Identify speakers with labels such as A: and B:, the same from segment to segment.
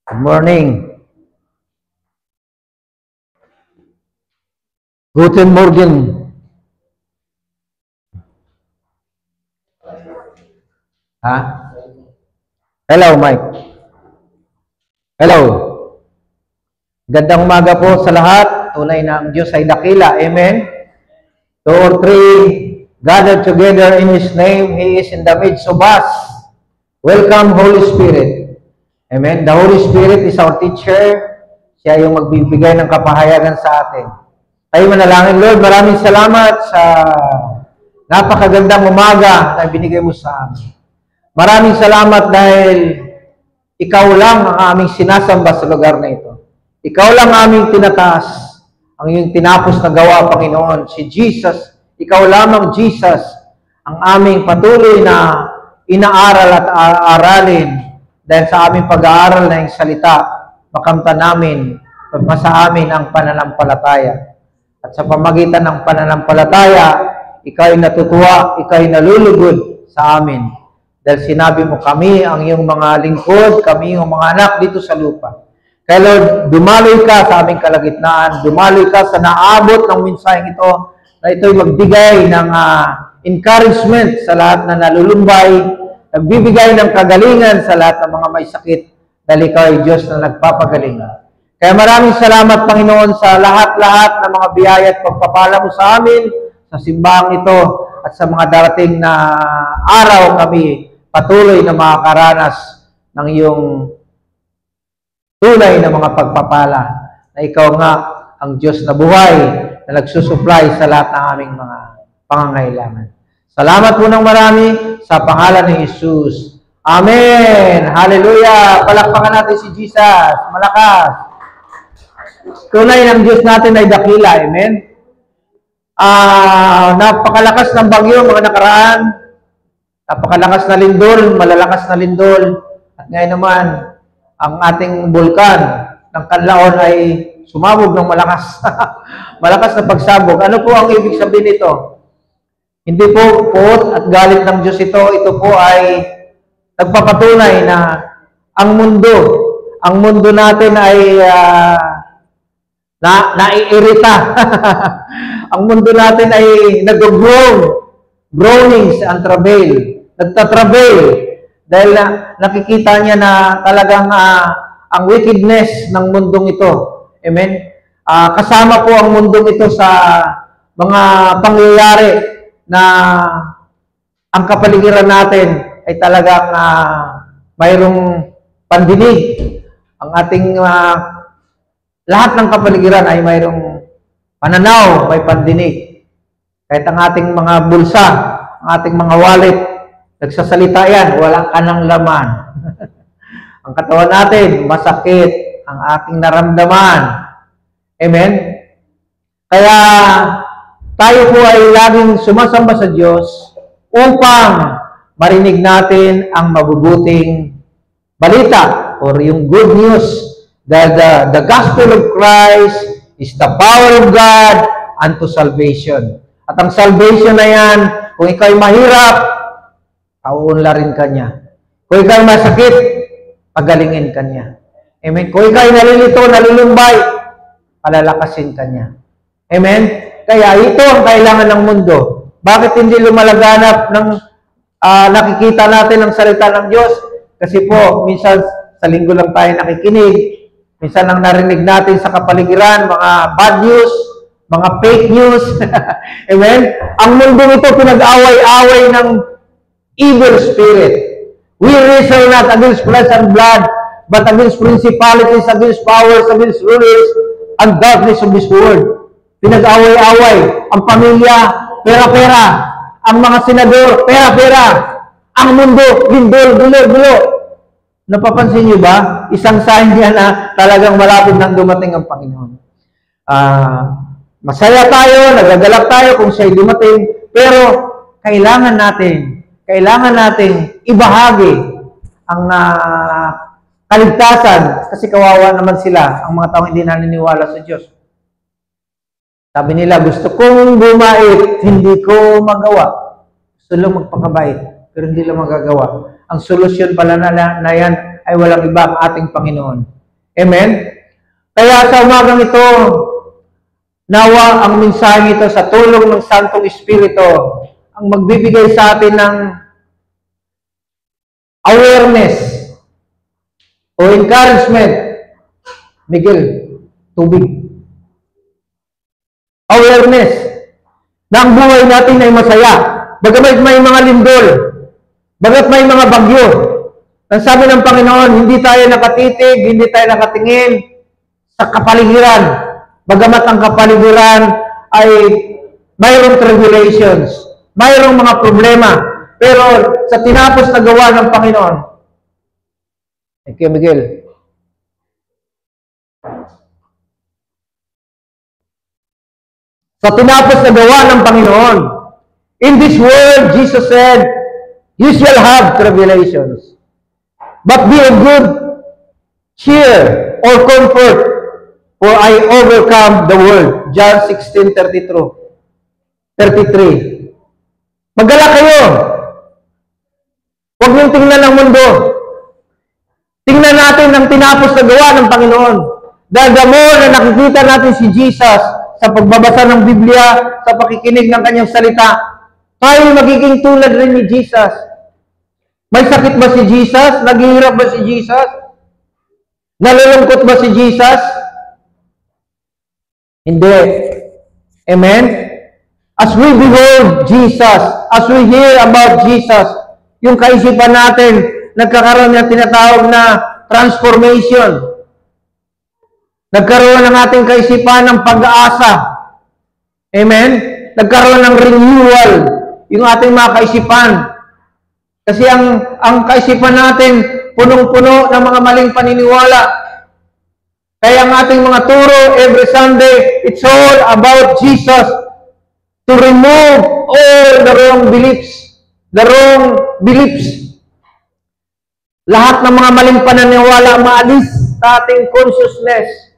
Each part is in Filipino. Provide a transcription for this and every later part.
A: Good morning. Guten Morgen. Ha? Hello, Mike. Hello. Gandang umaga po sa lahat. Tunay na ang Diyos ay dakila. Amen. 2 or 3 gathered together in His name. He is in the midst of us. Welcome, Holy Spirit. Amen. The Holy Spirit is our teacher. Siya yung magbibigay ng kapahayagan sa atin. Tayo manalangin, Lord, maraming salamat sa napakagandang umaga na binigay mo sa amin. Maraming salamat dahil ikaw lang ang aming sinasamba sa lugar na ito. Ikaw lang aming tinataas, ang iyong tinapos na gawa, Panginoon. Si Jesus, ikaw lamang, Jesus, ang aming patuloy na inaaral at aralin dahil sa aming pag-aaral na yung salita, makamta namin, pagmasa amin ang pananampalataya. At sa pamagitan ng pananampalataya, ikaw ay natutuwa, ikaw ay nalulugod sa amin. Dahil sinabi mo, kami ang iyong mga lingkod, kami ang mga anak dito sa lupa. Kaya Lord, dumaloy ka sa aming kalagitnaan, dumaloy ka sa naabot ng mensaheng ito, na ito'y magbigay ng encouragement sa lahat na nalulumbay, nagbibigay ng kagalingan sa lahat ng mga may sakit, dahil ikaw ay Diyos na nagpapagaling. Kaya maraming salamat, Panginoon, sa lahat-lahat ng mga biyaya at pagpapala mo sa amin, sa simbahang ito, at sa mga darating na araw kami patuloy na makakaranas ng iyong tunay na mga pagpapala, na ikaw nga ang Diyos na buhay, na nagsusupply sa lahat ng aming mga pangangailangan. Salamat po ng marami sa pangalan ni Jesus. Amen! Hallelujah! Palakpakan natin si Jesus. Malakas! Tunay ng Diyos natin ay dakila. Amen? Napakalakas ng bagyo mga nakaraan. Napakalakas na lindol, malalakas na lindol. At ngayon naman, ang ating bulkan ng Canlaon ay sumabog ng malakas. Malakas na pagsabog. Ano po ang ibig sabihin nito? Hindi po puot at galit ng Diyos ito. Ito po ay nagpapatunay na ang mundo natin ay naiirita. Ang mundo natin ay groanings and travail. Nagtatravel dahil nakikita niya na talagang ang wickedness ng mundong ito. Amen? Kasama po ang mundong ito sa mga pangyayari na ang kapaligiran natin ay talagang mayroong pandinig. Ang ating lahat ng kapaligiran ay mayroong pananaw, may pandinig. Kahit ang ating mga bulsa, ang ating mga wallet, nagsasalita yan, walang kanang laman. Ang katawan natin, masakit, ang ating naramdaman. Amen? Kaya tayo po ay laging sumasamba sa Diyos upang marinig natin ang mabubuting balita or yung good news that the gospel of Christ is the power of God unto salvation. At ang salvation na yan, kung ikaw ay mahirap, pauunlarin ka niya. Kung ikaw ay masakit, pagalingin ka niya. Amen? Kung ikaw ay nalilito, nalulumbay, palalakasin ka niya. Amen? Kaya ito ang kailangan ng mundo. Bakit hindi lumalaganap ng nakikita natin ang salita ng Diyos? Kasi po, minsan sa linggo lang tayo nakikinig, minsan lang narinig natin sa kapaligiran, mga bad news, mga fake news. Amen? Ang mundo ito pinag-away-away ng evil spirit. We wrestle not against flesh and blood, but against principalities, against powers, against rulers, and darkness of this world. Pinag-away-away. Ang pamilya, pera-pera. Ang mga senador, pera-pera. Ang mundo, lindol, gulo. Napapansin niyo ba? Isang sign niya na talagang malapit nang dumating ang Panginoon. Masaya tayo, nagagalak tayo kung siya'y dumating, pero kailangan natin ibahagi ang kaligtasan kasi kawawa naman sila, ang mga taong hindi naniniwala sa Diyos. Sabi nila, gusto kong bumait, hindi ko magawa. Gusto lang magpakabait, pero hindi lang magagawa. Ang solusyon pala na yan ay walang iba ang ating Panginoon. Amen? Kaya sa umagang ito, nawa ang mensahe ito sa tulong ng Santong Espiritu ang magbibigay sa atin ng awareness o encouragement. Miguel, tubig. Awareness na ang buhay natin ay masaya. Bagamat may mga lindol, bagamat may mga bagyo, ang sabi ng Panginoon, hindi tayo nakatitig, hindi tayo nakatingin sa kapaligiran. Bagamat ang kapaligiran ay mayroong tribulations, mayroong mga problema, pero sa tinapos na gawa ng Panginoon. Thank you, Miguel. Sa tinapos na gawa ng Panginoon, in this world, Jesus said, you shall have tribulations. But be of good cheer or comfort, for I overcome the world. John 16:33. Magala kayo. Huwag niyong tingnan ang mundo. Tingnan natin ang tinapos na gawa ng Panginoon. Dahil the more na nakikita natin si Jesus sa pagbabasa ng Biblia, sa pakikinig ng kanyang salita, tayo magiging tulad rin ni Jesus. May sakit ba si Jesus? Naghihirap ba si Jesus? Nalulungkot ba si Jesus? Hindi. Amen? As we behold Jesus, as we hear about Jesus, yung kaisipan natin, nagkakaroon ng tinatawag na transformation. Nagkaroon ng ating kaisipan ng pag-aasa. Amen? Nagkaroon ng renewal yung ating mga kaisipan. Kasi ang kaisipan natin, punong-puno ng mga maling paniniwala. Kaya ang ating mga turo every Sunday, it's all about Jesus. To remove all the wrong beliefs. The wrong beliefs. Lahat ng mga maling paniniwala maalis sa ating consciousness.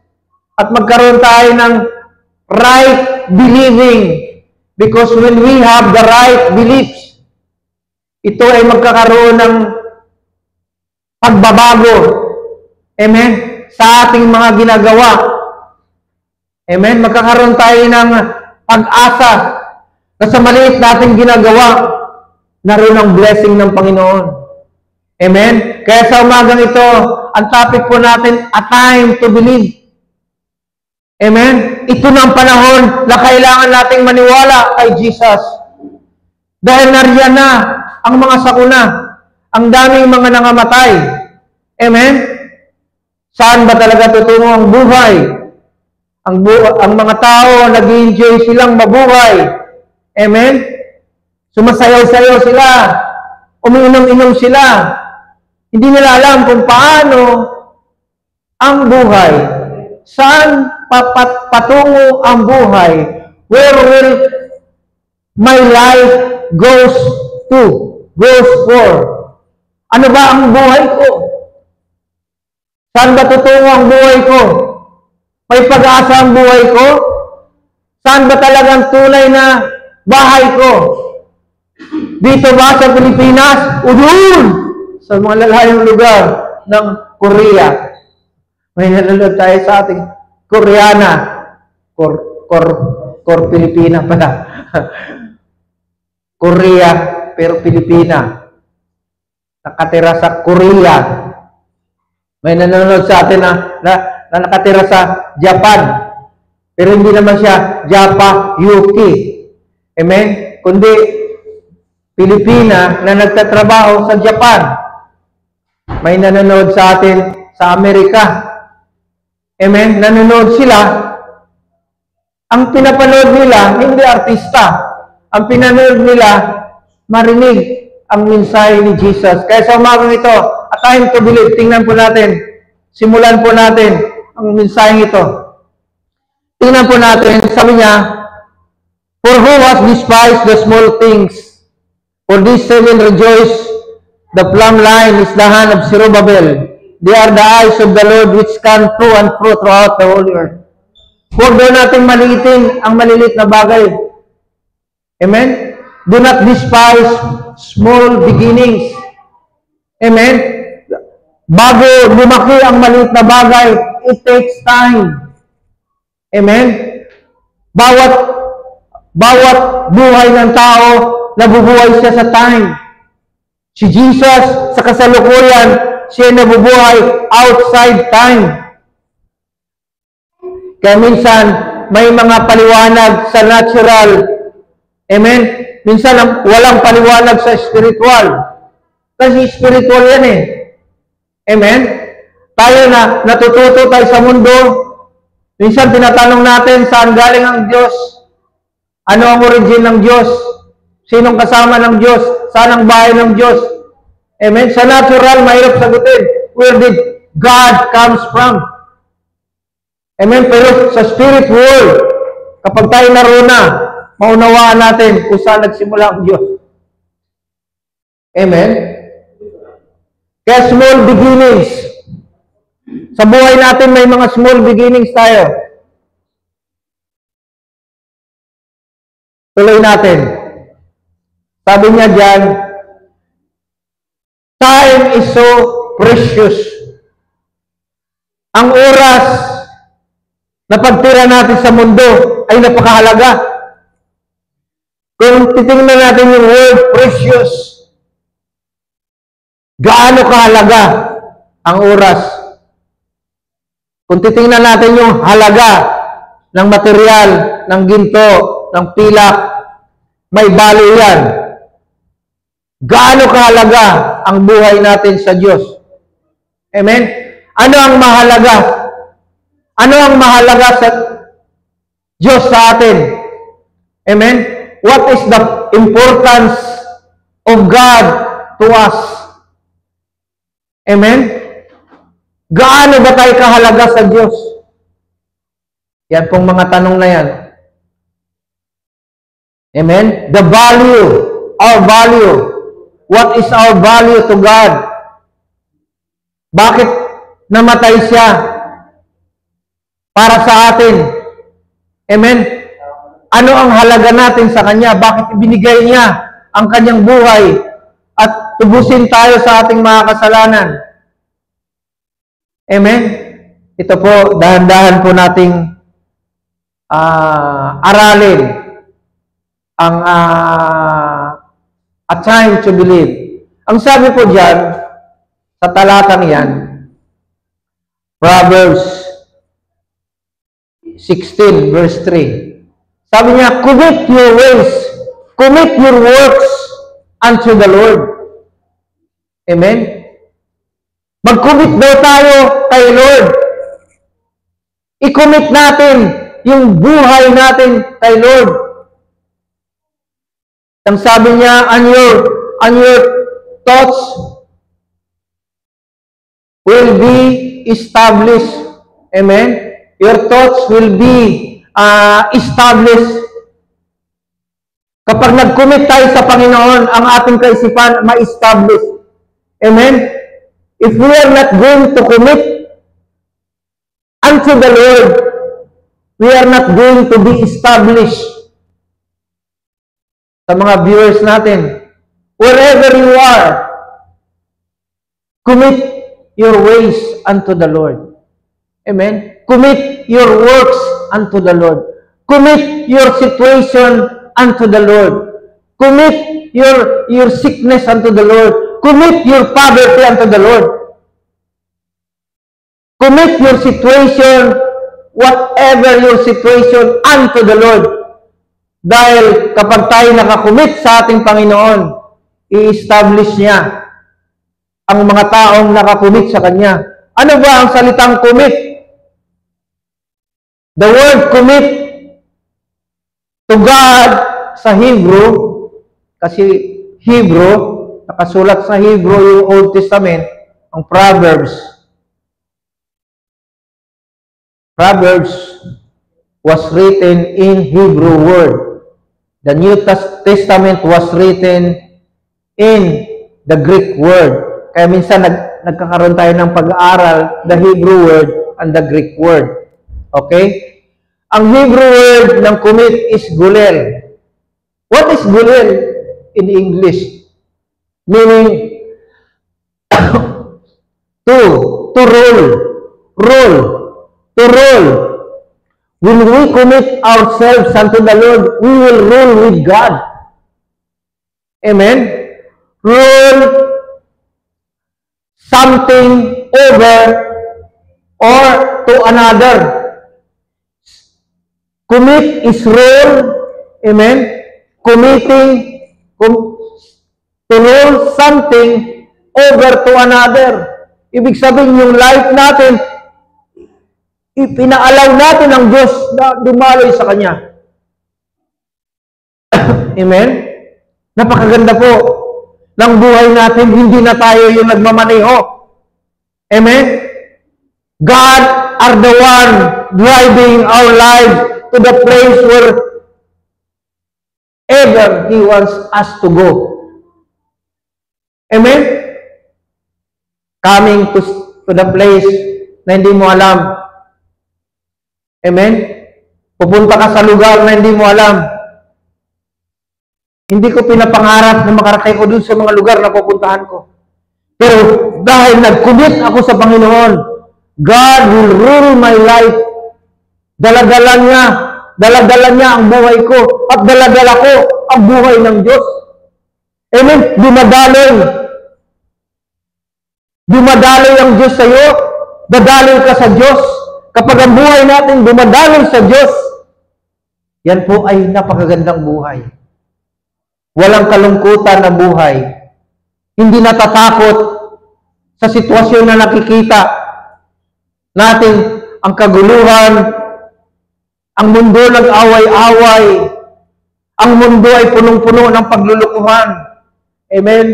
A: At magkaroon tayo ng right believing. Because when we have the right beliefs, ito ay magkakaroon ng pagbabago. Amen? Sa ating mga ginagawa. Amen? Magkakaroon tayo ng pag-asa na sa maliit nating ginagawa, naroon ang blessing ng Panginoon. Amen? Kaya sa umagang ito, ang topic po natin, a time to believe. Amen? Ito na ang panahon na kailangan nating maniwala kay Jesus. Dahil nariyan na ang mga sakuna, ang daming mga nangamatay. Amen? Saan ba talaga tutungo ang buhay? Ang mga tao, nag-enjoy silang mabuhay. Amen? Sumasayaw-sayaw sila. Umiinom-inom sila. Hindi nila alam kung paano ang buhay. Saan patungo ang buhay? Where will my life goes for? Ano ba ang buhay ko? Saan ba tutungo ang buhay ko? May pag-asa ang buhay ko? Saan ba talagang tunay na bahay ko? Dito ba sa Pilipinas? O doon sa mga lalayong lugar ng Korea? May nanonood tayo sa ating Koreana. Pilipina pala. Korea, pero Pilipina. Nakatira sa Korea. May nanonood sa atin na nakatira sa Japan. Pero hindi naman siya Japa, UK. Amen? Kundi Pilipina na nagtatrabaho sa Japan. May nanonood sa atin sa Amerika. Amen? Nanonood sila. Ang pinapanood nila, hindi artista. Ang pinanood nila, marinig ang mensahe ni Jesus. Kaya sa umagang ito, a time to believe. Tingnan po natin. Simulan po natin ang mensahe ito. Tingnan po natin, sabi niya, for who has despised the small things? For these seven rejoice, the plumb line is the hand of Zerubbabel. They are the eyes of the Lord which scan through and through throughout the whole earth. Huwag daw natin maliitin ang malilit na bagay. Amen? Do not despise small beginnings. Amen? Bago lumaki ang maliit na bagay, it takes time. Amen? Bawat buhay ng tao, nabubuhay siya sa time. Si Jesus, sa kasalukuyan, siya nabubuhay outside time. Kaya minsan, may mga paliwanag sa natural. Amen? Minsan, walang paliwanag sa spiritual. Kasi spiritual yan eh. Amen? Tayo na natututo tayo sa mundo. Minsan, tinatanong natin, saan galing ang Diyos? Ano ang origin ng Diyos? Sinong kasama ng Diyos? Saan ang bahay ng Diyos? Amen? Sa natural, mahirap sagutin. Where did God comes from? Amen? Pero sa spirit world, kapag tayo naroon na, maunawaan natin kung saan nagsimula ang Diyos. Amen? Kaya small beginnings. Sa buhay natin, may mga small beginnings tayo. Tuloy natin. Sabi niya dyan, time is so precious. Ang oras na pagtira natin sa mundo ay napakahalaga. Kung titingnan natin yung word precious, gaano kahalaga ang oras? Kung titingnan natin yung halaga ng material, ng ginto, ng pilak, may value yan. Gaano kahalaga ang buhay natin sa Diyos? Amen? Ano ang mahalaga? Ano ang mahalaga sa Diyos sa atin? Amen? What is the importance of God to us? Amen? Gaano ba tayo kahalaga sa Diyos? Yan pong mga tanong na yan. Amen? The value, our value. What is our value to God? Bakit namatay siya para sa atin? Amen? Ano ang halaga natin sa Kanya? Bakit ibinigay niya ang Kanyang buhay at tubusin tayo sa ating mga kasalanan? Amen? Ito po, dahan-dahan po nating aralin ang A Time to Believe. Ang sabi po dyan, sa talatang yan, Proverbs 16 verse 3. Sabi niya, commit your ways, commit your works unto the Lord. Amen? Mag-commit daw tayo kay Lord. I-commit natin yung buhay natin kay Lord. Ang sabi niya, and your thoughts will be established. Amen? Your thoughts will be established. Kapag nag-commit tayo sa Panginoon, ang ating kaisipan ma-establish. Amen? If we are not going to commit unto the Lord, we are not going to be established. Sa mga viewers natin, wherever you are, commit your ways unto the Lord. Amen? Commit your works unto the Lord. Commit your situation unto the Lord. Commit your sickness unto the Lord. Commit your poverty unto the Lord. Commit your situation, whatever your situation, unto the Lord. Dahil kapag tayo nakakommit sa ating Panginoon, i-establish niya ang mga taong nakakommit sa Kanya. Ano ba ang salitang commit? The word commit to God sa Hebrew, kasi Hebrew, nakasulat sa Hebrew yung Old Testament, ang Proverbs. Proverbs was written in Hebrew word. The New Testament was written in the Greek word. Kaya minsan nagkakaroon tayo ng pag-aaral, the Hebrew word and the Greek word. Okay? Ang Hebrew word ng commit is gulel. What is gulel in English? Meaning, to rule. Rule. To rule. When we commit ourselves unto the Lord, we will rule with God. Amen? Rule something over or to another. Commit is rule. Amen? Committing to rule something over to another. Ibig sabihin, yung life natin, ipinaalaw natin ang Diyos na dumaloy sa Kanya. Amen? Napakaganda po ng buhay natin, hindi na tayo yung nagmamaneho. Amen? God are the one driving our lives to the place where ever He wants us to go. Amen? Coming to the place na hindi mo alam. Amen? Pupunta ka sa lugar na hindi mo alam. Hindi ko pinapangarap na makarating ko dun sa mga lugar na pupuntahan ko. Pero dahil nag-commit ako sa Panginoon, God will rule my life. Daladala niya ang buhay ko at daladala ko ang buhay ng Diyos. Amen? Dumadaloy ang Diyos sa iyo. Dadaloy ka sa Diyos. Kapag ang buhay natin dumadaloy sa Diyos, yan po ay napakagandang buhay. Walang kalungkutan na buhay. Hindi natatakot sa sitwasyon na nakikita natin, ang kaguluhan, ang mundo nag-away-away, ang mundo ay punong-puno ng paglulukuhan. Amen?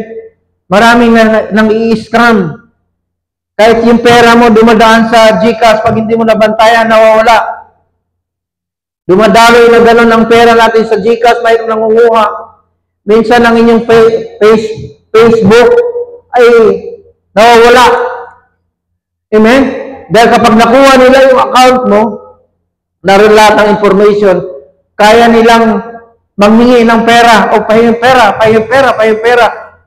A: Maraming nang i-scam. Kahit yung pera mo dumadaan sa GCash, pag hindi mo nabantayan, nawawala. Dumadaloy na gano'n ang pera natin sa GCash, mayroong nangunguha. Minsan ang inyong Facebook ay nawawala. Amen? Dahil kapag nakuha nila yung account mo, naroon lahat ng information, kaya nilang manghingi ng pera, o pahingin pera,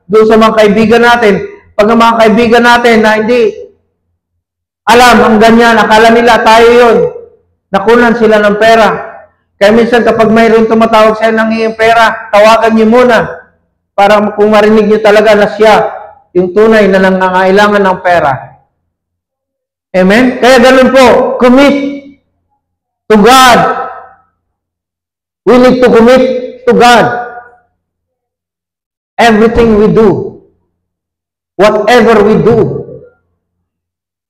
A: doon sa mga kaibigan natin. Pag ang mga kaibigan natin na hindi alam ang ganyan, akala nila tayo yun, nakunan sila ng pera. Kaya minsan kapag mayroon tumatawag sa'yo ng iyong pera, tawagan niyo muna para kung marinig niyo talaga na siya yung tunay na nangangailangan ng pera. Amen? Kaya ganun po, commit to God. We need to commit to God. Everything we do, whatever we do,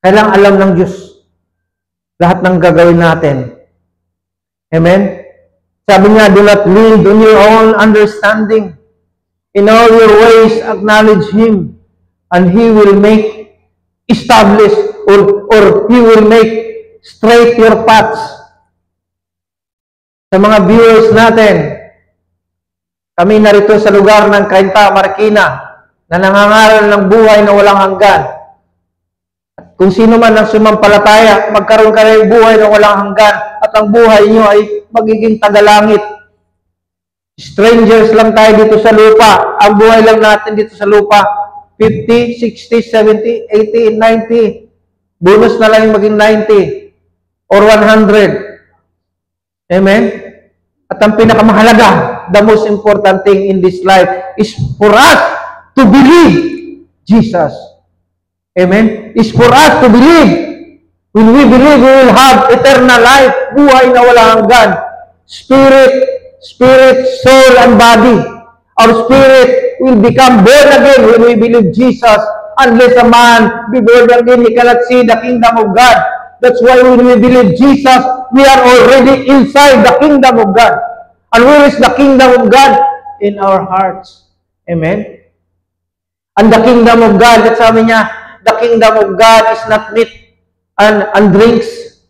A: kailangang alam ng Diyos lahat ng gagawin natin. Amen? Sabi niya, do not lean on your own understanding. In all your ways, acknowledge Him, and He will make establish or He will make straight your paths. Sa mga viewers natin, kami narito sa lugar ng Cainta, Marikina, na nangangaral ng buhay na walang hanggan. At kung sino man ang sumampalataya, magkaroon ka ng buhay na walang hanggan at ang buhay niyo ay magiging tagalangit. Strangers lang tayo dito sa lupa. Ang buhay lang natin dito sa lupa, 50, 60, 70, 80, 90. Bonus na lang yung maging 90 or 100. Amen? At ang pinakamahalaga, the most important thing in this life is for us to believe Jesus. Amen? Is for us to believe. When we believe, we will have eternal life, buhay na walang hanggan. Spirit, soul, and body. Our spirit will become born again when we believe Jesus. Unless a man be born again, he cannot see the kingdom of God. That's why when we believe Jesus, we are already inside the kingdom of God. And where is the kingdom of God? In our hearts. Amen? And the kingdom of God, that's sabi niya, the kingdom of God is not meat and drinks.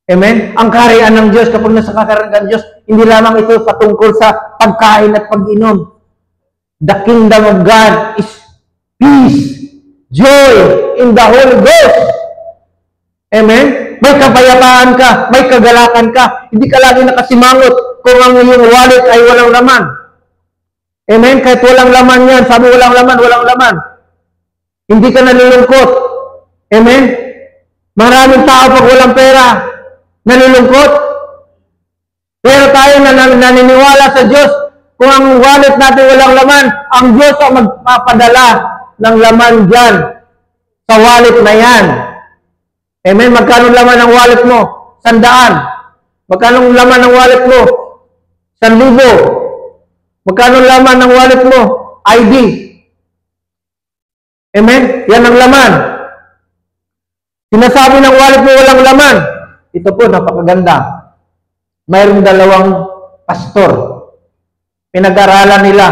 A: Amen? Ang kaharian ng Diyos, kapag nasa kaharian ng Diyos, hindi lamang ito patungkol sa pagkain at pag-inom. The kingdom of God is peace, joy in the Holy Ghost. Amen? May kapayapaan ka, may kagalakan ka, hindi ka lagi nakasimangot kung ang iyong wallet ay walang laman. Amen? Kahit walang laman yan, sabi walang laman. Hindi ka nalulungkot. Amen? Maraming tao pag walang pera, nalulungkot. Pero tayo naniniwala sa Diyos, kung ang wallet natin walang laman, ang Diyos ang magpapadala ng laman dyan sa wallet na yan. Amen? Magkano laman ng wallet mo? 100. Magkano laman ng wallet mo? 1,000. Magkano laman ng wallet mo? ID. Amen? Yan ang laman. Sinasabi ng wallet mo walang laman. Ito po, napakaganda. Mayroong 2 pastor. Pinag-aralan nila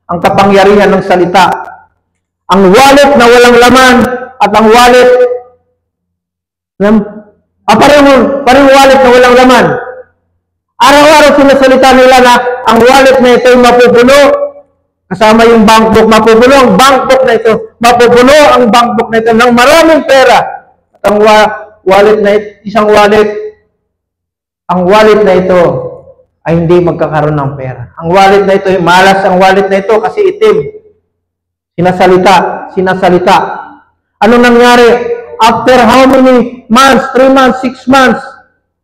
A: ang kapangyarihan ng salita. Ang wallet na walang laman at ang wallet parang wallet na walang laman. Araw-araw sinasalita nila na ang wallet na ito ay mapupuno. Kasama yung bankbook, mapupuno ang bankbook na ito. Mapupuno ang bankbook na ito ng maraming pera. At ang wallet na ito, isang wallet, ang wallet na ito ay hindi magkakaroon ng pera. Ang wallet na ito, malas ang wallet na ito kasi itim. Sinasalita. Ano nangyari? After how many months? 3 months, 6 months,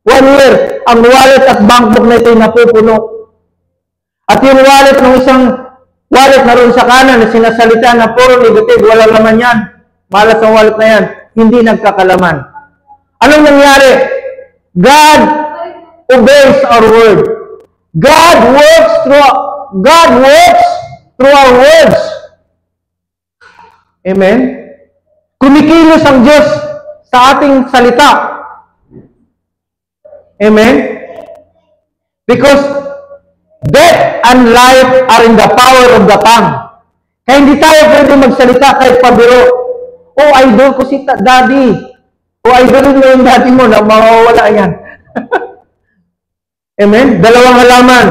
A: 1 year, ang wallet at bankbook na ito ay napupuno. At yung wallet ng isang wallet na roon sa kanan na sinasalita na puro negative, wala laman yan. Malas ang wallet na yan. Hindi nagkakalaman. Anong nangyari? God obeys our word. God works through our words. Amen? Kumikilos ang Diyos sa ating salita. Amen? Because death and life are in the power of the tongue. Kaya hindi tayo pwede magsalita kahit pabiro. Oh, idol ko si daddy. Oh, idolin mo yung daddy mo na mawawala yan. Amen? 2 halaman.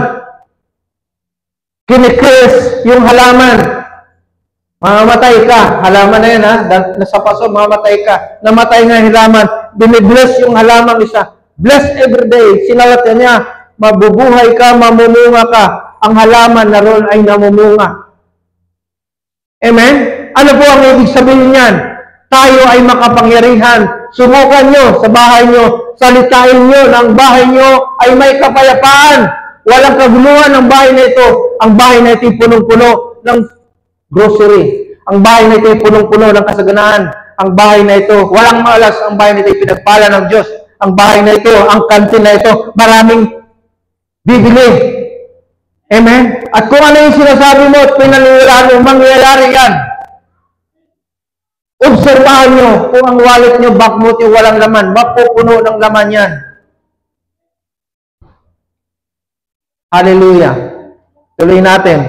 A: Kinikris yung halaman. Mamamatay ka. Halaman na yan, ha? Nasa paso, mamamatay ka. Namatay nga yung halaman. Binibless yung halaman isa. Bless every day. Sinawat niya, mabubuhay ka, mamumunga ka. Ang halaman na roon ay namumunga. Amen? Ano po ang ibig sabihin niyan? Tayo ay makapangyarihan. Subukan nyo sa bahay nyo. Salitain nyo na ang bahay nyo ay may kapayapaan. Walang kaguluhan ang bahay na ito. Ang bahay na ito ay punong-puno ng grocery. Ang bahay na ito ay punong-puno ng kasaganaan. Ang bahay na ito, walang malas. Ang bahay na ito ay pinagpala ng Diyos. Ang bahay na ito, ang kantin na ito, maraming bibili. Amen? At kung ano yung sinasabi mo at pinaniniwalaan mo, mangyayari yan. Obserbahan nyo kung ang wallet nyo, banknote nyo, walang laman. Mapupuno ng laman yan. Hallelujah. Tuloy natin.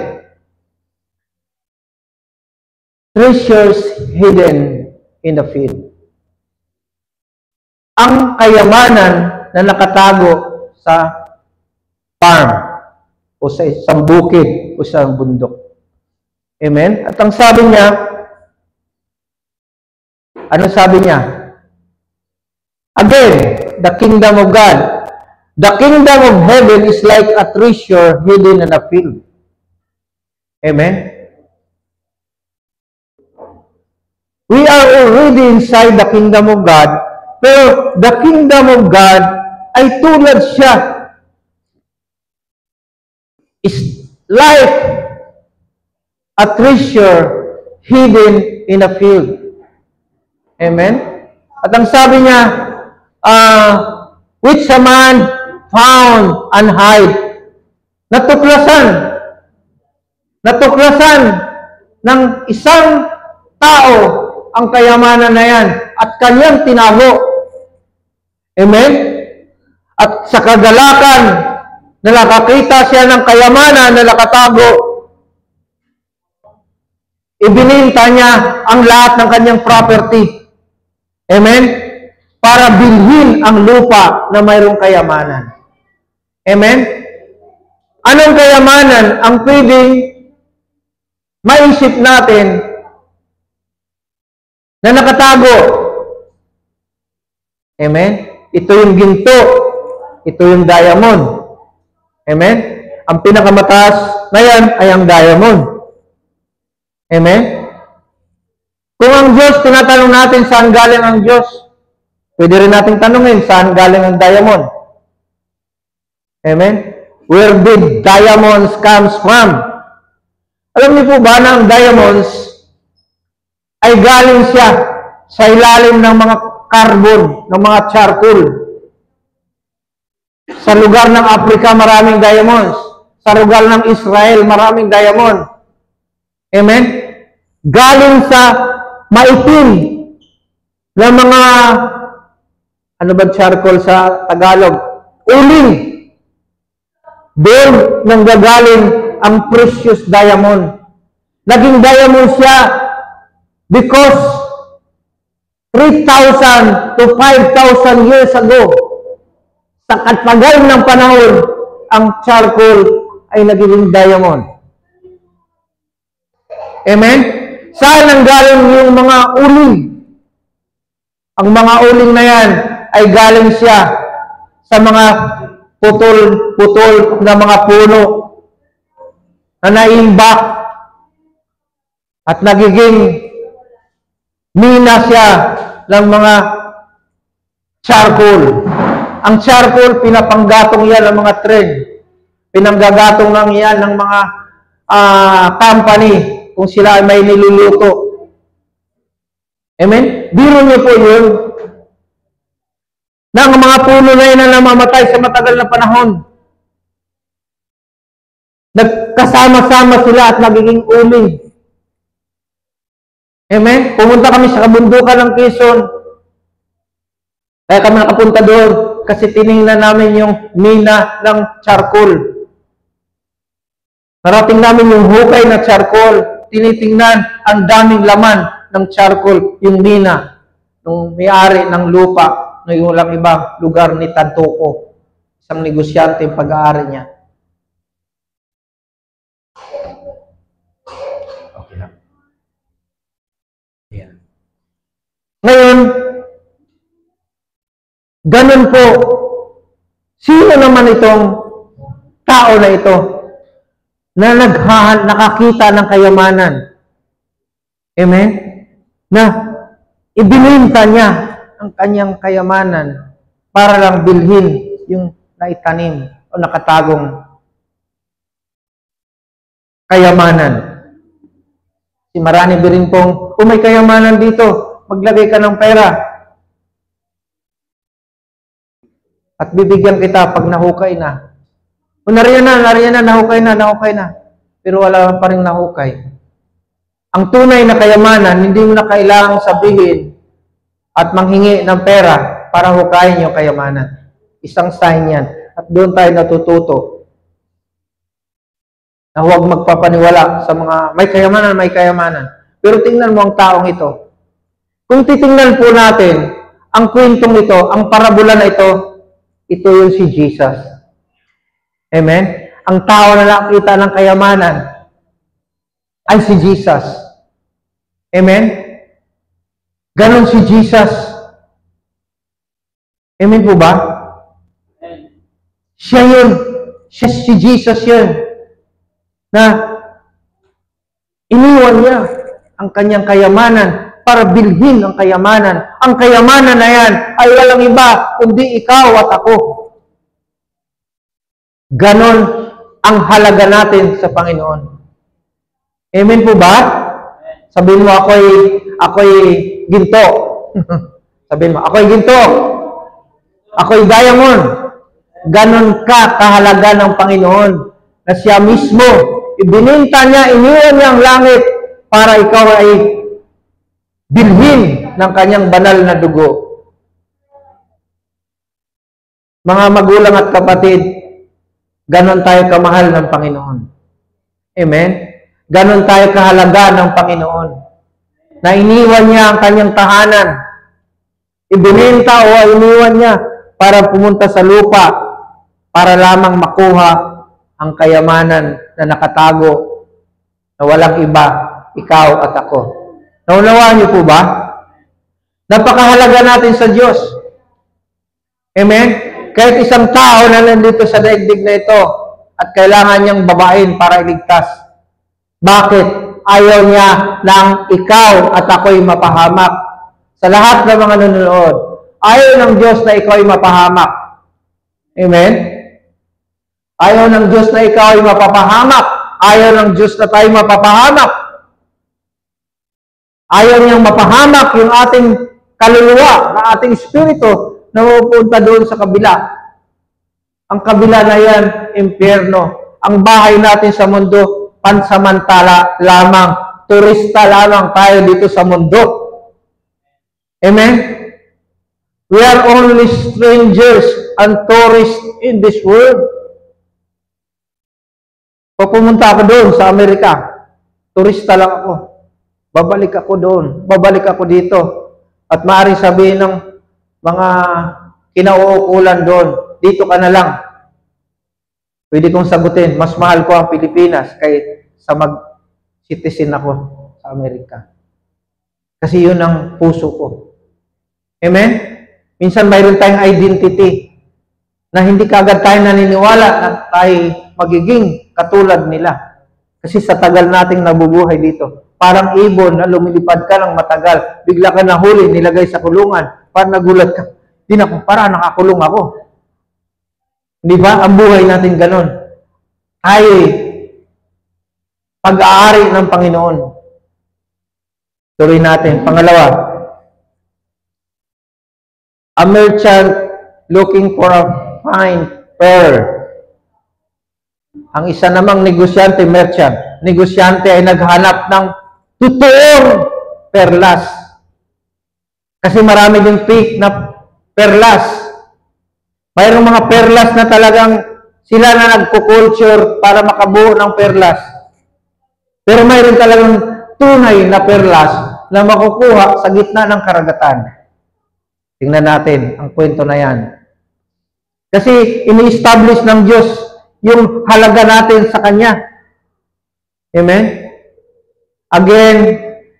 A: Treasures hidden in the field. Ang kayamanan na nakatago sa farm o sa isang bukid o sa bundok. Amen? At ang sabi niya, ano sabi niya? Again, the kingdom of God. The kingdom of heaven is like a treasure hidden in a field. Amen? We are already inside the kingdom of God, pero the kingdom of God ay tulad siya. Is like a treasure hidden in a field. Amen? At ang sabi niya, which a man found and hide. Natuklasan ng isang tao ang kayamanan na yan at kanyang tinago. Amen? At sa kagalakan na nakakita siya ng kayamanan na nakatago, ibininta niya ang lahat ng kanyang property. Amen? Para bilhin ang lupa na mayroong kayamanan. Amen? Anong kayamanan ang pwedeng maisip natin na nakatago? Amen? Ito yung ginto. Ito yung diamond. Amen? Ang pinakamataas na yan ay ang diamond. Amen? Kung ang Diyos, tinatanong natin saan galing ang Diyos, pwede rin natin tanungin saan galing ang diamond. Amen? Where did diamonds comes from? Alam niyo po ba na ang diamonds ay galing siya sa ilalim ng mga carbon, ng mga charcoal. Sa lugar ng Africa, maraming diamonds. Sa lugar ng Israel, maraming diamond. Amen? Galing sa maitim na mga, ano ba charcoal sa Tagalog? Uling. Doon nang gagaling ang precious diamond. Naging diamond siya because 3,000 to 5,000 years ago, sa katagal ng panahon, ang charcoal ay naging diamond. Amen? Saan ang galing yung mga uling? Ang mga uling na yan ay galing siya sa mga putol-putol na mga puno na naimbak at nagiging mina siya ng mga charcoal. Ang charcoal, pinapanggatong yan ng mga tren. Pinanggagatong lang yan ng mga company kung sila ay may niluluto. Amen? Biro niyo po yun. Na ang mga puno na yun na namamatay sa matagal na panahon. Nagkasama-sama sila at nagiging uling. Amen? Pumunta kami sa kabundukan ng Quezon. Kaya kami nakapunta doon kasi tiningnan namin yung mina ng charcoal. Narating namin yung hukay na charcoal. Tinitingnan ang daming laman ng charcoal, yung mina, ng may-ari ng lupa, na yung walang ibang lugar ni Tantuco, isang negosyante yung pag-aari niya. Okay lang. Ayan. Ngayon, ganun po, sino naman itong tao na ito na nakakita ng kayamanan? Amen? Na ibininta niya ang kanyang kayamanan para lang bilhin yung naitanim o nakatagong kayamanan. Si marami rin pong, may kayamanan dito, maglagay ka ng pera. At bibigyan kita pag nahukay na. O nariyan na, nahukay na. Pero wala pa rin nahukay. Ang tunay na kayamanan, hindi mo na kailangang sabihin at manghingi ng pera para hukayin yung kayamanan. Isang sign yan. At doon tayo natututo na huwag magpapaniwala sa mga may kayamanan. Pero tingnan mo ang taong ito. Kung titingnan po natin ang kwentong ito, ang parabola na ito yung si Jesus. Amen? Ang tao na nakita ng kayamanan ay si Jesus. Amen? Ganon si Jesus. Amen po ba? Siya yun. Si Jesus yun. Na iniwan niya ang kanyang kayamanan para bilhin ang kayamanan. Ang kayamanan na yan ay walang iba kundi ikaw at ako. Ganon ang halaga natin sa Panginoon. Amen po ba? Sabihin mo, ako'y ginto. Sabihin mo, ako'y ginto. Ako'y diamond. Ganon ka kahalaga ng Panginoon na siya mismo, ibininta niya, iniwan niya ang langit para ikaw ay bilhin ng kanyang banal na dugo. Mga magulang at kapatid, ganon tayo kamahal ng Panginoon. Amen? Ganon tayo kahalaga ng Panginoon. Na iniwan niya ang kanyang tahanan. Ibininta o iniwan niya para pumunta sa lupa para lamang makuha ang kayamanan na nakatago na walang iba, ikaw at ako. Naunawaan niyo po ba? Napakahalaga natin sa Diyos. Amen? Kahit isang tao na nandito sa daigdig na ito at kailangan niyang babain para iligtas. Bakit? ayaw niya ng ikaw at ako'y mapahamak. Sa lahat ng mga nanonood, ayaw ng Diyos na ikaw ay mapahamak. Amen? Ayaw ng Diyos na ikaw ay mapapahamak. Ayaw ng Diyos na tayo mapapahamak. Ayaw niyang mapahamak yung ating kaluluwa, ang ating espiritu na pupunta doon sa kabila. Ang kabila na yan, impyerno. Ang bahay natin sa mundo, pansamantala lamang. Turista lamang tayo dito sa mundo. Amen? We are only strangers and tourists in this world. Pag pumunta ako doon sa Amerika, turista lang ako. Babalik ako doon. Babalik ako dito. At maaaring sabihin ng mga kinauukulan doon, dito ka na lang. Pwede kong sagutin, mas mahal ko ang Pilipinas kahit sa mag-citizen ako sa Amerika. Kasi yun ang puso ko. Amen? Minsan mayroon tayong identity na hindi kaagad tayo naniniwala na tayo magiging katulad nila. Kasi sa tagal nating nabubuhay dito, parang ibon na lumilipad ka ng matagal, bigla ka nahuli, nilagay sa kulungan, parang nagulat ka, di na para nakakulong ako. Di ba? Ang buhay natin ganon. Tayo pag-aari ng Panginoon. Tuloy natin. Pangalawa, a merchant looking for a fine pearl. Ang isa namang negosyante, merchant. Negosyante ay naghanap ng totoong perlas. Kasi marami din fake na perlas. Mayroong mga perlas na talagang sila na nagko-culture para makabuo ng perlas. Pero mayroon talagang tunay na perlas na makukuha sa gitna ng karagatan. Tingnan natin ang kwento na yan. Kasi ini-establish ng Diyos yung halaga natin sa Kanya. Amen? Again,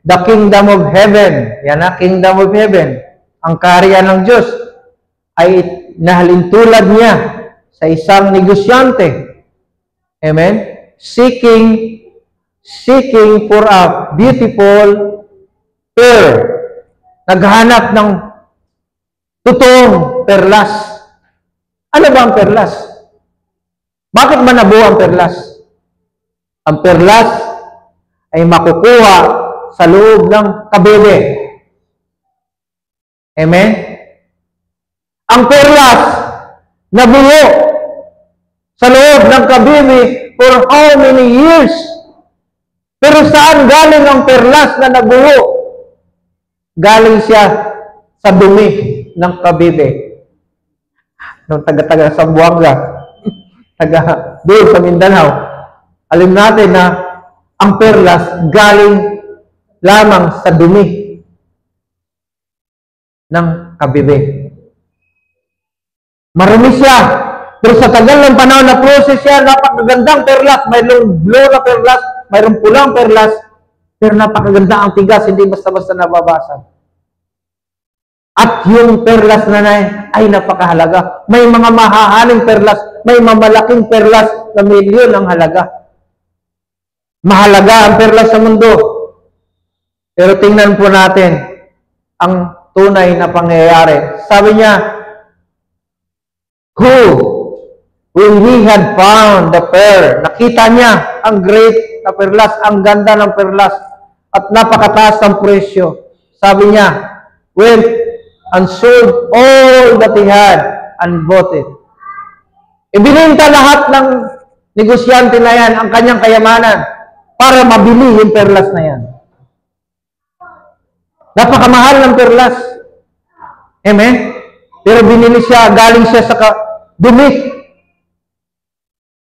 A: the kingdom of heaven. Yan na, kingdom of heaven. Ang kaharian ng Diyos ay nahalintulad niya sa isang negosyante. Amen? Seeking for a beautiful pearl. Naghanap ng totoong perlas. Ano ba ang perlas? Bakit ba nabuo ang perlas? Ang perlas ay makukuha sa loob ng kabebe. Amen? Ang perlas nabuo sa loob ng kabebe for how many years? Pero saan galing ang perlas na nabuo? Galing siya sa dumi ng kabebe. Nung taga-taga sa Buanga, taga doon sa Mindanao, alam natin na ang perlas galing lamang sa dumi ng kabebe. Marami siya. Pero sa tagal ng panahon na process siya, napakagandang perlas. Mayroong blue na perlas, mayroong pulang perlas, pero napakaganda ang tigas, hindi basta-basta nababasag. At yung perlas na ay napakahalaga. May mga mahahaling perlas, may mamalaking perlas na milyon ang halaga. Mahalaga ang perlas sa mundo. Pero tingnan po natin ang tunay na pangyayari. Sabi niya, when he had found the pearl, nakita niya ang great na perlas, ang ganda ng perlas, at napakataas ng presyo. Sabi niya, went and sold all that he had and bought it. Ibininta lahat ng negosyante na yan ang kanyang kayamanan para mabili yung perlas na yan. Napakamahal ng perlas. Amen? Pero binili siya, galing siya sa dumi.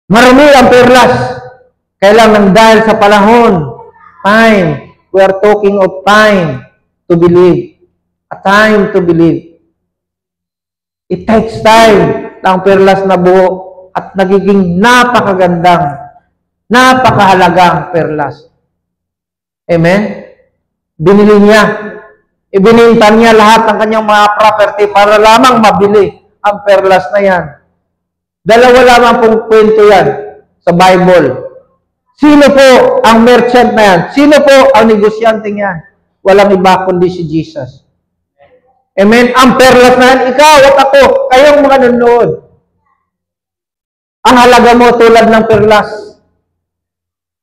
A: Marami ang perlas. Kailangan dahil sa panahon, time, we are talking of time to believe. A time to believe. It takes time ng perlas na buo at nagiging napakagandang, napakahalagang perlas. Amen? Binili niya. Ibinintan niya lahat ng kanyang mga property para lamang mabili ang perlas na yan. Dalawa lamang pong kwento yan sa Bible. Sino po ang merchant na yan? Sino po ang negosyante yan? Walang iba kundi si Jesus. Amen? Ang perlas na yan, ikaw at ako, kayong mga nanonood. Ang halaga mo tulad ng perlas.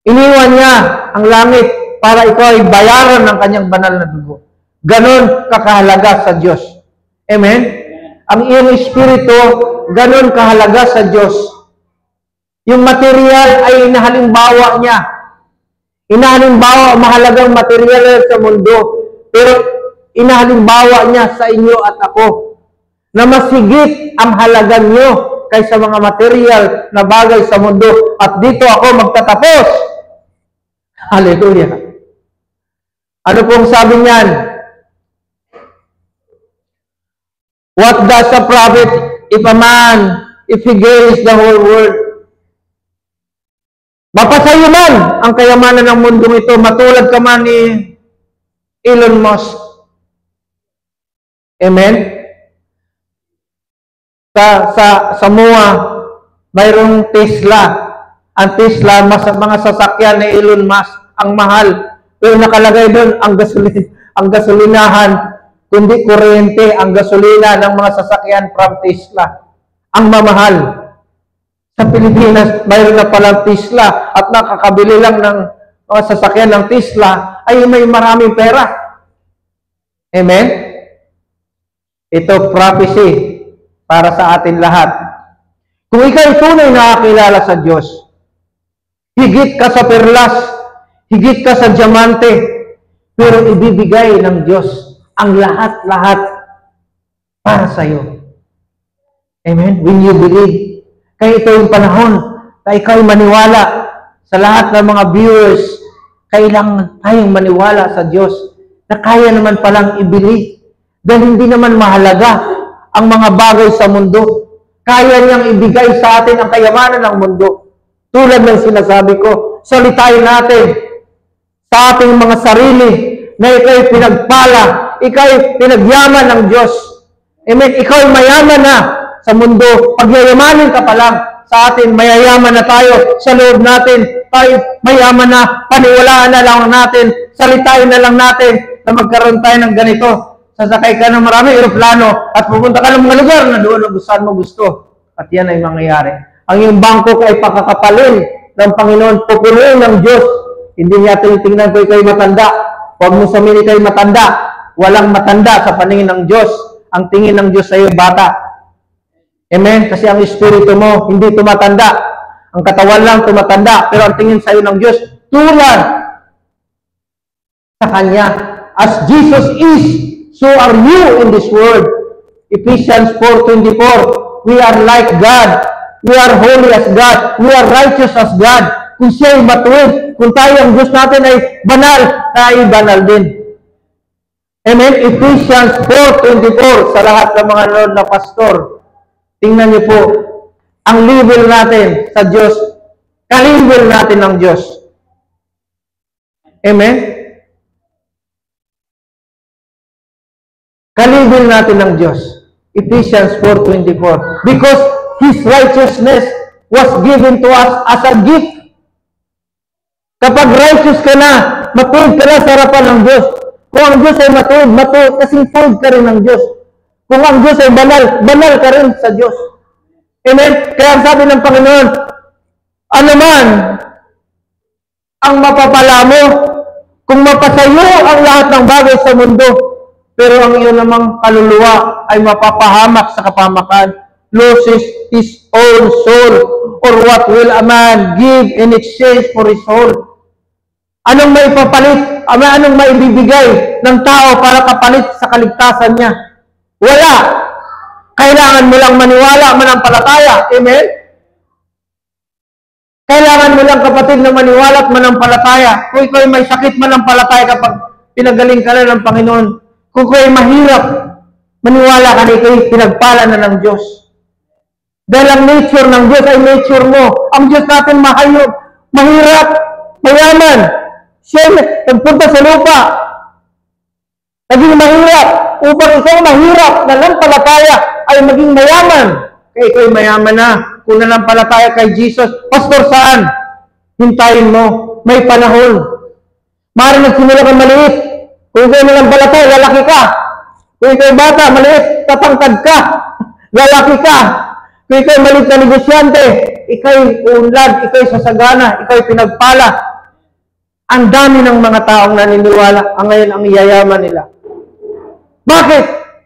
A: Iniwan niya ang langit para ikaw ay bayaran ng kanyang banal na dugo. Ganon kakahalaga sa Diyos. Amen? Ang iyong espiritu, ganon kahalaga sa Diyos. Yung material ay inahalimbawa niya. Inahalimbawa, mahalagang material sa mundo. Pero inahalimbawa niya sa inyo at ako. Na mas higit ang halaga niyo kaysa mga material na bagay sa mundo. At dito ako magtatapos. Hallelujah. Ano pong sabi niyan? What does a prophet if a man, if he gains the whole world? Mapasayo man ang kayamanan ng mundong ito, matulad ka man ni Elon Musk. Amen? Sa MOA, mayroong Tesla. Ang Tesla, mga sasakyan ni Elon Musk, ang mahal. Pero nakalagay doon ang gasolinahan, kundi kuryente, ang gasolina ng mga sasakyan from Tesla. Ang mamahal. Sa Pilipinas, mayroon na palang Tesla at nakakabili lang ng mga sasakyan ng Tesla ay may maraming pera. Amen? Ito prophecy para sa atin lahat. Kung ikaw tunay nakakilala sa Diyos, higit ka sa perlas, higit ka sa diamante, pero ibibigay ng Diyos ang lahat-lahat para sa iyo. Amen? When you believe, kaya ito yung panahon na ikaw maniwala sa lahat ng mga viewers, kailangan tayong maniwala sa Diyos na kaya naman palang ibili dahil hindi naman mahalaga ang mga bagay sa mundo. Kaya niyang ibigay sa atin ang kayamanan ng mundo. Tulad ng sinasabi ko, salitain natin sa ating mga sarili na ikaw'y pinagpala, ikaw'y pinagyaman ng Diyos. Amen? Ikaw'y mayaman na sa mundo. Pagyayamanin ka pa lang sa atin, mayayaman na tayo sa loob natin. Tayo mayaman na, paniwalaan na lang natin, salitain na lang natin na magkaroon tayo ng ganito. Sasakay ka ng marami eroplano at pupunta ka ng mga lugar na doon ang saan mo gusto. At yan ay mangyayari. Ang iyong bangko ay pakakapalin ng Panginoon, pupunuin ng Diyos. Hindi niya tinitingnan ko ikaw'y matanda. Huwag mo sabihin ikaw'y matanda. Walang matanda sa paningin ng Diyos. Ang tingin ng Diyos sa iyo, bata. Amen? Kasi ang espiritu mo hindi tumatanda. Ang katawan lang tumatanda. Pero ang tingin sa iyo ng Diyos, tulad sa Kanya. As Jesus is, so are you in this world. Ephesians 4:24. We are like God. We are holy as God. We are righteous as God. Kung siya ay matuwid, kung tayo ang Diyos natin ay banal, tayo banal din. Amen? Ephesians 4:24 sa lahat ng mga Lord na pastor. Tingnan niyo po, ang level natin sa Diyos, ka-level natin ng Diyos. Amen? Ka-level natin ng Diyos. Ephesians 4:24. Because His righteousness was given to us as a gift. Kapag righteous ka na, matuwid ka na sa harapan ng Diyos. Kung ang Diyos ay matuwid, kasing tuwid ka rin ng Diyos. Kung ang Diyos ay banal, banal ka rin sa Diyos. Amen? Kaya ang sabi ng Panginoon, ano man ang mapapala mo, kung mapasayo ang lahat ng bagay sa mundo, pero ang iyong namang kaluluwa ay mapapahamak sa kapamakan, loses his own soul, or what will a man give in exchange for his soul? Anong maipapalit? Anong maibibigay ng tao para kapalit sa kaligtasan niya? Wala. Kailangan mo lang maniwala, manampalataya. Amen? Kailangan mo lang, kapatid, na maniwala at manampalataya. Kung ikaw ay may sakit, manampalataya kapag pinagaling ka na ng Panginoon. Kung ikaw ay mahirap, maniwala ka na ikaw ay pinagpala na ng Diyos. Dahil ang nature ng Diyos ay nature mo. Ang Diyos natin mahirap, mayaman. Siya nagpunta sa lupa. Naging mahirap. Upang ikaw mahirap na nanampalataya ay maging mayaman. Kaya ikaw ay mayaman na. Kung nanampalataya kay Jesus, pastor saan? Hintayin mo. May panahon. Maaaring nagsimula kang maliit. Kung ikaw nalang balata, lalaki ka. Kung ikaw bata, maliit, tatangkad ka. Lalaki ka. Kung ikaw maliit na negosyante, ikaw'y unlad, ikaw'y sasagana, ikaw'y pinagpala. Ang dami ng mga taong naniniwala, ang ngayon ang yayaman nila. Bakit?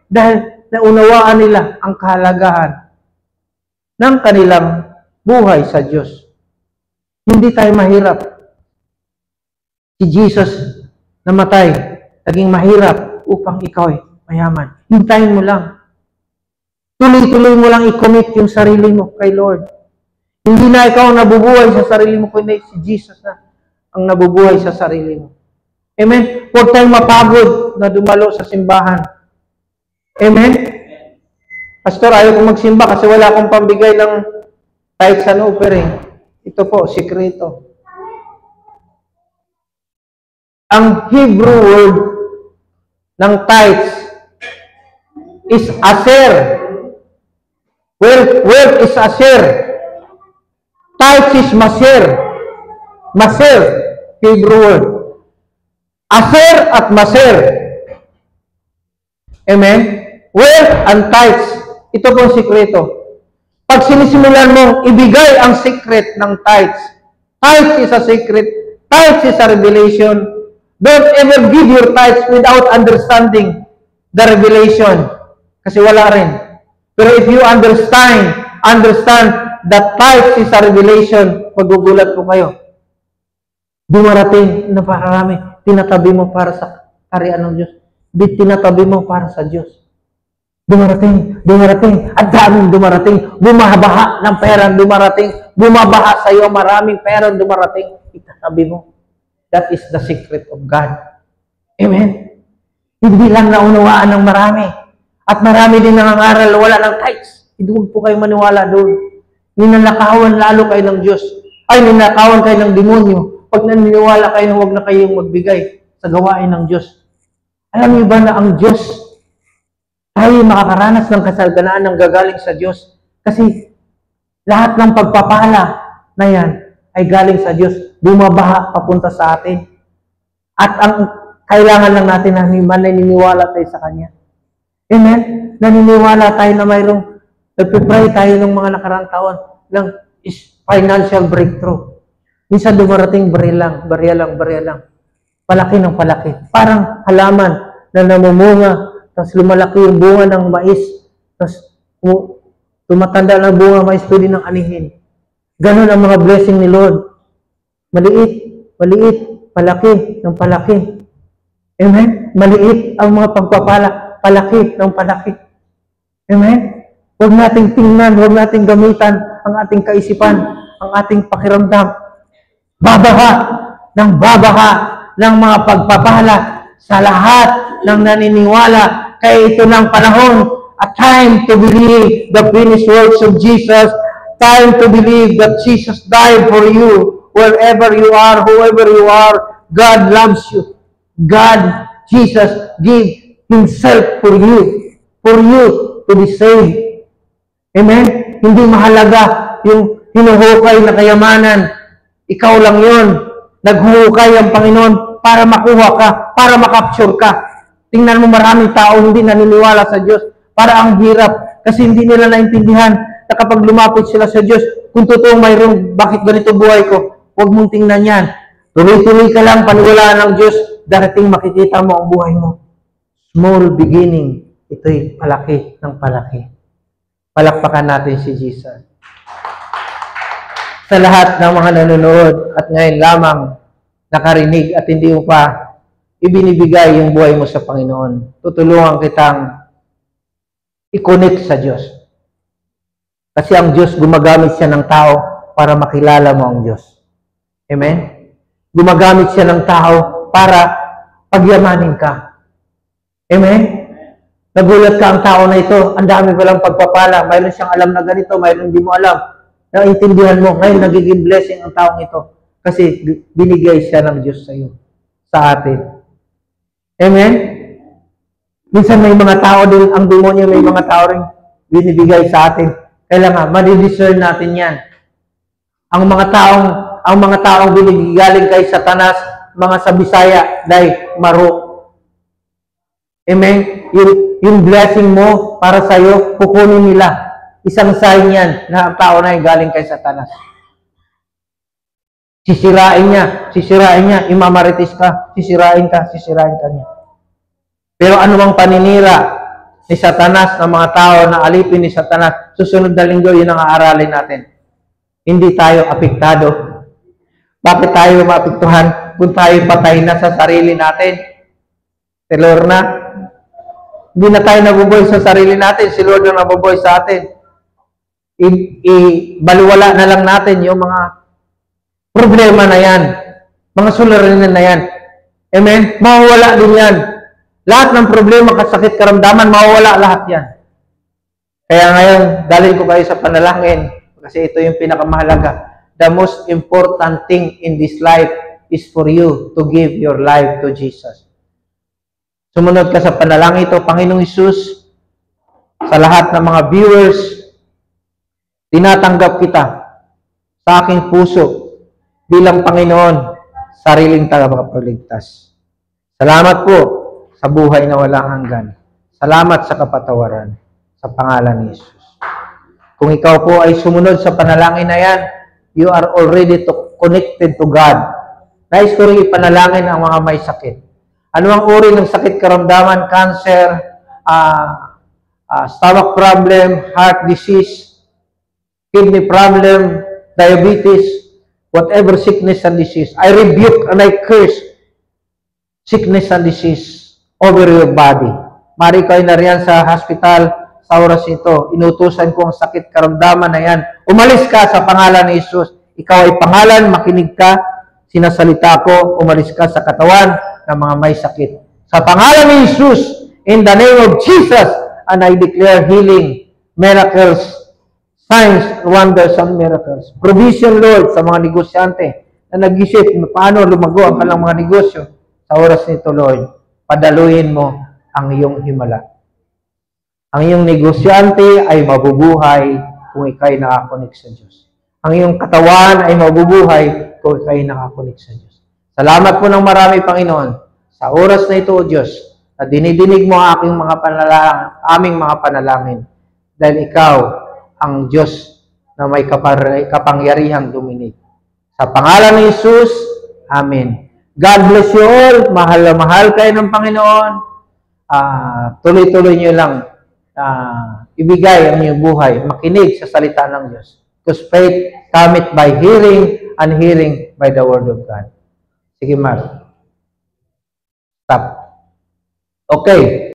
A: Dahil naunawaan nila ang kahalagahan ng kanilang buhay sa Diyos. Hindi tayo mahirap. Si Jesus namatay, naging mahirap upang ikaw ay mayaman. Hintayin mo lang. Tuloy-tuloy mo lang i-commit yung sarili mo kay Lord. Hindi na ikaw nabubuhay sa sarili mo, kundi si Jesus na ang nabubuhay sa sarili mo. Amen? Huwag tayong mapagod na dumalo sa simbahan. Amen? Pastor, ayaw kong magsimba kasi wala akong pambigay ng tithes and offering. Ito po, sikreto. Ang Hebrew word ng tithes is aser. Word is aser. Tithes is maser. Maser, Hebrew word. Aser at maser. Amen? Word and tithes. Ito pong sikreto. Pag sinisimulan mong ibigay ang secret ng tithes, tithes is a secret, tithes is a revelation. Don't ever give your tithes without understanding the revelation. Kasi wala rin. Pero if you understand that tithes is a revelation, magugulat po kayo. Dumarating na parami, tinatabi mo para sa kaharian ng Diyos. Tinatabi mo para sa Diyos. Dumarating, at daming dumarating, bumabaha ng pera dumarating, bumabaha sa iyo, maraming pera dumarating, itatabi mo. That is the secret of God. Amen? Hindi lang naunawaan ng marami. At marami din nangangaral, wala ng tithes. Huwag po kayo maniwala doon. Ninanakawan lalo kayo ng Diyos. Ay, ninakawan kayo ng demonyo. Pag naniniwala kayo, huwag na kayong magbigay sa gawain ng Diyos. Alam niyo ba na ang Diyos, tayo makakaranas ng kasaganaan ng gagaling sa Diyos. Kasi lahat ng pagpapala na yan ay galing sa Diyos. Bumabaha papunta sa atin. At ang kailangan lang natin na naniniwala tayo sa Kanya. Amen? Naniniwala tayo na mayroong nagpipray tayo ng mga nakarang taon ng financial breakthrough. Minsan dumarating barya lang. Palaki ng palaki. Parang halaman na namumunga, tapos lumalaki yung bunga ng mais, tapos tumatanda ng bunga mais, pwede ng anihin. Ganon ang mga blessing ni Lord. Maliit, palaki ng palaki. Amen? Maliit ang mga pagpapala, palaki ng palaki. Amen? Huwag nating tingnan, huwag nating gamitan ang ating kaisipan, ang ating pakiramdam. Babaha ng mga pagpapala sa lahat ng naniniwala. Kaya ito ng panahon, a time to believe the finished works of Jesus, time to believe that Jesus died for you, wherever you are, whoever you are. God loves you. God, Jesus, gave Himself for you to be saved. Amen? Hindi mahalaga yung hinuhukay na kayamanan. Ikaw lang yun. Naghuhukay ang Panginoon para makuha ka, para makapture ka. Tingnan mo maraming tao hindi naniniwala sa Diyos. Para ang hirap. Kasi hindi nila naintindihan na kapag lumapit sila sa Diyos, kung totoong mayroong bakit ganito buhay ko, huwag mong tingnan yan. Tuloy-tuloy ka lang, paniwalaan ng Diyos, darating makikita mo ang buhay mo. Small beginning, ito'y palaki ng palaki. Palakpakan natin si Jesus. Sa lahat ng mga nanonood at ngayon lamang nakarinig at hindi mo pa ibinibigay yung buhay mo sa Panginoon, tutulungan kitang i-connect sa Diyos. Kasi ang Diyos, gumagamit siya ng tao para makilala mo ang Diyos. Amen? Gumagamit siya ng tao para pagyamanin ka. Amen? Nagulat ka ang tao na ito, ang dami palang pagpapala, mayroon siyang alam na ganito, mayroon hindi mo alam. Naintindihan mo, ngayon nagiging blessing ang taong ito. Kasi binigay siya ng Diyos sa iyo, sa atin. Amen? Minsan may mga tao din, ang demonyo may mga tao rin binibigay sa atin. Kailangan, madidiscern natin yan. Ang mga taong Ang mga taong binigaling kay Satanas, mga sa Bisaya, dahil maro. Amen? Yung blessing mo para sa'yo, kukunin nila. Isang sign yan na ang tao na ay galing kay Satanas. Sisirain niya, imamarites ka, sisirain ka niya. Pero anumang paninira ni Satanas, ng mga tao na alipin ni Satanas, susunod na linggo, yun ang aaralin natin. Hindi tayo apektado. Bakit tayo maapektuhan kung tayo patay na sa sarili natin? Si Lord na. Hindi na tayo nabubuhay sa sarili natin. Si Lord na nabubuhay sa atin. Baliwala na lang natin yung mga problema na yan. Mga suliranin na yan. Amen? Mawawala din yan. Lahat ng problema, kasakit, karamdaman, mawawala lahat yan. Kaya ngayon, dalhin ko kayo sa panalangin kasi ito yung pinakamahalaga. The most important thing in this life is for you to give your life to Jesus. Sumunod ka sa panalangin ito, Panginoong Hesus, sa lahat ng mga viewers, tinatanggap kita sa aking puso bilang Panginoon, sariling tagapagligtas. Salamat po sa buhay na walang hanggan. Salamat sa kapatawaran sa pangalan ni Jesus. Kung ikaw po ay sumunod sa panalangin na yan, you are already connected to God. Nais ko rin ipanalangin ang mga may sakit. Ano ang uri ng sakit, karamdaman, cancer, stomach problem, heart disease, kidney problem, diabetes, whatever sickness and disease. I rebuke and I curse sickness and disease over your body. Mari kayo na riyan sa hospital sa oras ito. Inutusan ko ang sakit, karamdaman na yan. Umalis ka sa pangalan ni Jesus. Ikaw ay pangalan, makinig ka, sinasalita ko, umalis ka sa katawan ng mga may sakit. Sa pangalan ni Jesus, in the name of Jesus, and I declare healing, miracles, signs, wonders, and miracles. Provision, Lord, sa mga negosyante na nag-isip paano lumago ang kanilang mga negosyo. Sa oras nito, Lord, padaluhin mo ang iyong himala. Ang iyong negosyante ay mabubuhay kung ikay nakakonik sa Diyos. Ang iyong katawan ay mabubuhay kung ikay nakakonik sa Diyos. Salamat po ng marami, Panginoon, sa oras na ito, O Diyos, na dinidinig mo ang aming mga panalangin. Dahil ikaw ang Diyos na may kapangyarihang duminig. Sa pangalan ni Jesus, Amen. God bless you all. Mahal na mahal kayo ng Panginoon. Tuloy-tuloy nyo lang ibigay ang inyong buhay, makinig sa salita ng Diyos. Because faith cometh by hearing, and hearing by the word of God. Sige, Mar. Stop. Okay.